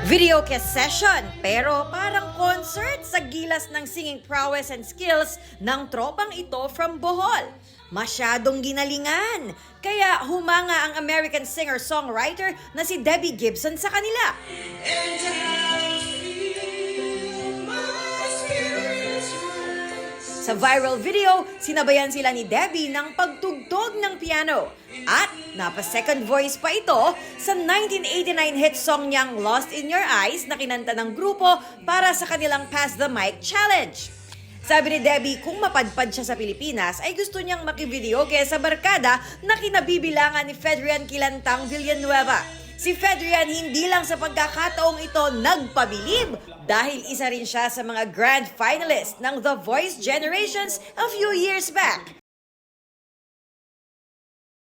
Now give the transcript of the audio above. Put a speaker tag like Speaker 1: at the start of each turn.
Speaker 1: Videoke session, pero parang concert sa gilas ng singing prowess and skills ng tropang ito from Bohol. Masyadong ginalingan, kaya humanga ang American singer-songwriter na si Debbie Gibson sa kanila. Sa viral video, sinabayan sila ni Debbie ng pagtugtog ng piano. At napa-second voice pa ito sa 1989 hit song niyang Lost in Your Eyes na kinanta ng grupo para sa kanilang Pass the Mic Challenge. Sabi ni Debbie, kung mapadpad siya sa Pilipinas, ay gusto niyang makivideoke sa barkada na kinabibilangan ni Fedrian Quilantang Villanueva. Si Fedrian hindi lang sa pagkakataong ito nagpabilib dahil isa rin siya sa mga grand finalists ng The Voice Generations a few years back.